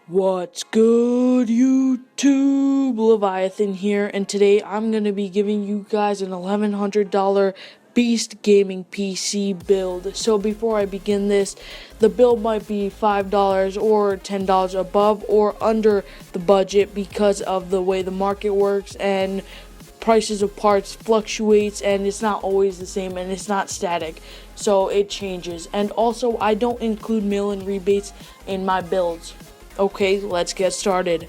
What's good, YouTube? Leviathan here, and today I'm going to be giving you guys an $1,100 Beast Gaming PC build. So before I begin this, the build might be $5 or $10 above or under the budget because of the way the market works and prices of parts fluctuates, and it's not always the same, and it's not static, so it changes. And also, I don't include mail-in rebates in my builds. Okay, let's get started.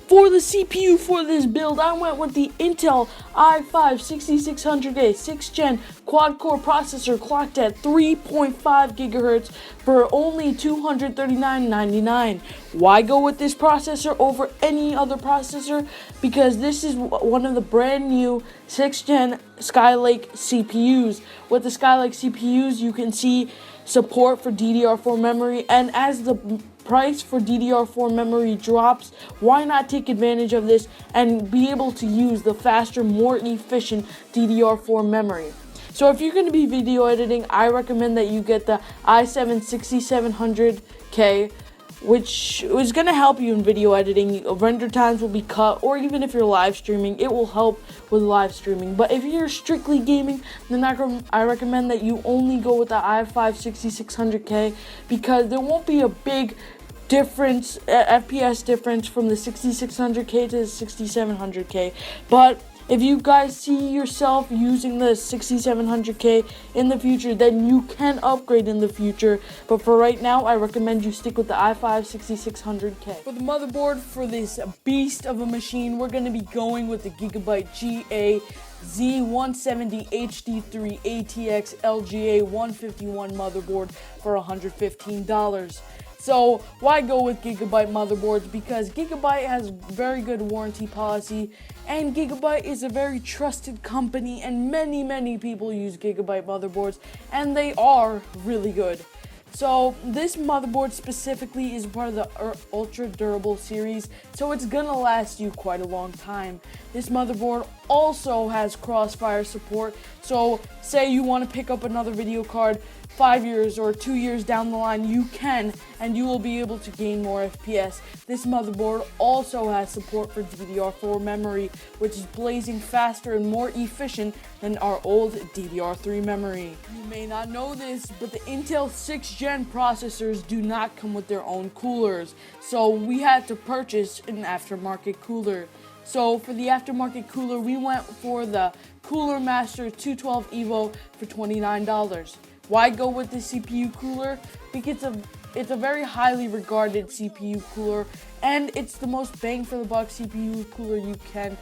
For the CPU for this build, I went with the Intel i5-6600K 6th gen quad-core processor clocked at 3.5 GHz for only $239.99. Why go with this processor over any other processor? Because this is one of the brand new 6th gen Skylake CPUs. With the Skylake CPUs, you can see support for DDR4 memory, and as the price for DDR4 memory drops, why not take advantage of this and be able to use the faster, more efficient DDR4 memory? So if you're going to be video editing, I recommend that you get the i7-6700K, which is going to help you in video editing. Render times will be cut, or even if you're live streaming, it will help with live streaming. But if you're strictly gaming, then I recommend that you only go with the i5-6600K, because there won't be a big difference, FPS difference from the 6600K to the 6700K. But if you guys see yourself using the 6700K in the future, then you can upgrade in the future. But for right now, I recommend you stick with the i5-6600K. For the motherboard for this beast of a machine, we're going to be going with the Gigabyte GA-Z170-HD3 ATX LGA 151 motherboard for $115. So why go with Gigabyte motherboards? Because Gigabyte has very good warranty policy, and Gigabyte is a very trusted company, and many people use Gigabyte motherboards, and they are really good. So this motherboard specifically is part of the ultra durable series, so it's gonna last you quite a long time. This motherboard also has crossfire support, so say you want to pick up another video card 5 years or 2 years down the line, you can, and you will be able to gain more FPS. This motherboard also has support for DDR4 memory, which is blazing faster and more efficient than our old DDR3 memory. You may not know this, but the Intel 6th gen processors do not come with their own coolers, so we had to purchase an aftermarket cooler. So for the aftermarket cooler, we went for the Cooler Master 212 Evo for $29. Why go with the CPU cooler? Because it's a very highly regarded CPU cooler, and it's the most bang for the buck CPU cooler you can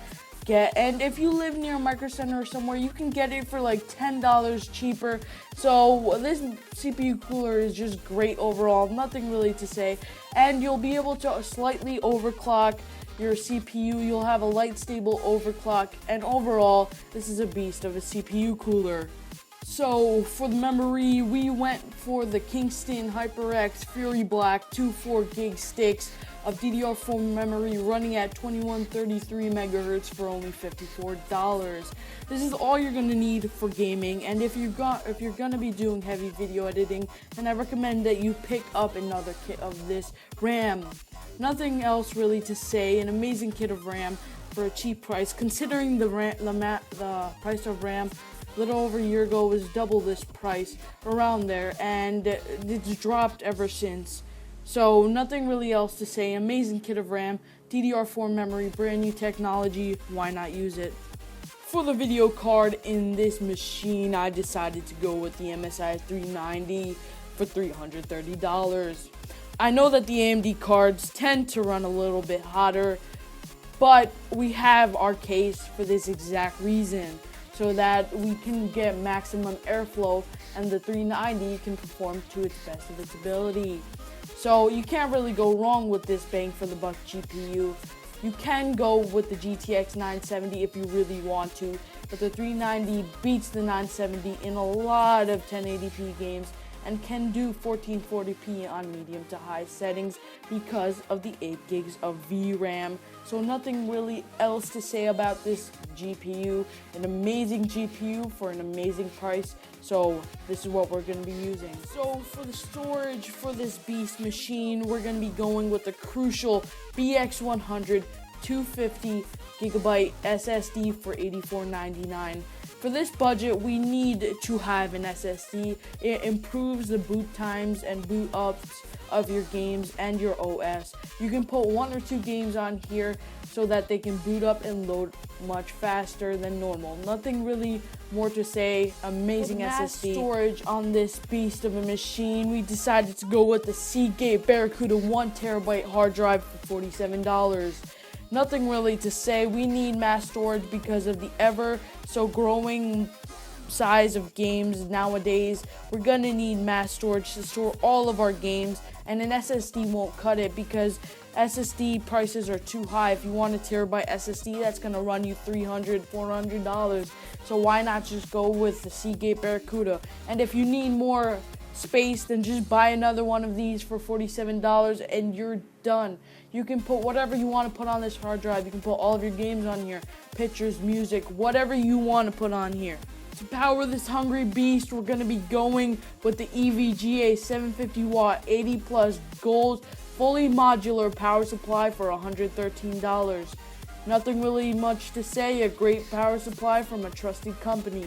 get. And if you live near a Micro Center or somewhere, you can get it for like $10 cheaper. So this CPU cooler is just great overall, nothing really to say. And you'll be able to slightly overclock your CPU, you'll have a light stable overclock, and overall, this is a beast of a CPU cooler. So for the memory, we went for the Kingston HyperX Fury Black 24 gig sticks of DDR4 memory running at 2133 megahertz for only $54. This is all you're gonna need for gaming, and if you're gonna be doing heavy video editing, then I recommend that you pick up another kit of this RAM. Nothing else really to say. An amazing kit of RAM for a cheap price, considering the price of RAM a little over a year ago was double this price, around there, and it's dropped ever since. So nothing really else to say. Amazing kit of RAM, DDR4 memory, brand new technology, why not use it? For the video card in this machine, I decided to go with the MSI 390 for $330. I know that the AMD cards tend to run a little bit hotter, but we have our case for this exact reason, so that we can get maximum airflow and the 390 can perform to its best of its ability. So you can't really go wrong with this bang for the buck GPU. You can go with the GTX 970 if you really want to, but the 390 beats the 970 in a lot of 1080p games, and can do 1440p on medium to high settings because of the 8 gigs of VRAM. So nothing really else to say about this GPU. An amazing GPU for an amazing price. So this is what we're going to be using. So for the storage for this beast machine, we're going to be going with the Crucial BX100 250 gigabyte SSD for $84.99. For this budget, we need to have an SSD. It improves the boot times and boot ups of your games and your OS. You can put 1 or 2 games on here so that they can boot up and load much faster than normal. Nothing really more to say. Amazing SSD storage on this beast of a machine. We decided to go with the Seagate Barracuda 1TB hard drive for $47. Nothing really to say. We need mass storage because of the ever so growing size of games nowadays. We're gonna need mass storage to store all of our games, and an SSD won't cut it because SSD prices are too high. If you want a terabyte SSD, that's gonna run you $300, $400. So why not just go with the Seagate Barracuda? And if you need more space, then just buy another one of these for $47 and you're done. You can put whatever you want to put on this hard drive. You can put all of your games on here, pictures, music, whatever you want to put on here. To power this hungry beast, we're going to be going with the EVGA 750 watt 80 plus gold fully modular power supply for $113. Nothing really much to say. A great power supply from a trusted company.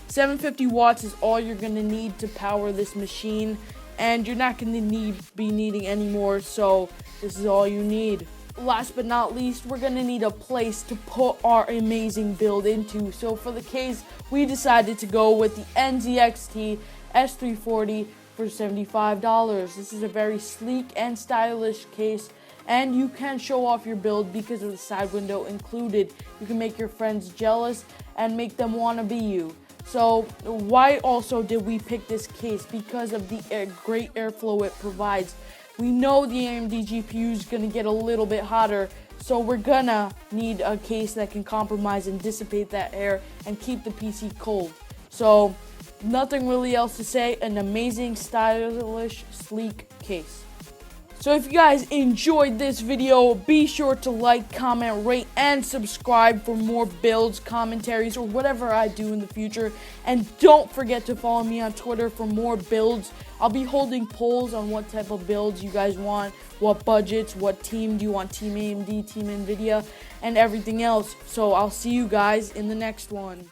750 watts is all you're going to need to power this machine, and you're not going to be needing any more, so this is all you need. Last but not least, we're going to need a place to put our amazing build into. So for the case, we decided to go with the NZXT S340 for $75. This is a very sleek and stylish case, and you can show off your build because of the side window included. You can make your friends jealous and make them want to be you. So why also did we pick this case? Because of the great airflow it provides. We know the AMD GPU is going to get a little bit hotter, so we're gonna need a case that can compromise and dissipate that air and keep the PC cold. So nothing really else to say. An amazing, stylish, sleek case. So if you guys enjoyed this video, be sure to like, comment, rate, and subscribe for more builds, commentaries, or whatever I do in the future. And don't forget to follow me on Twitter for more builds. I'll be holding polls on what type of builds you guys want, what budgets, what team do you want, Team AMD, Team NVIDIA, and everything else. So I'll see you guys in the next one.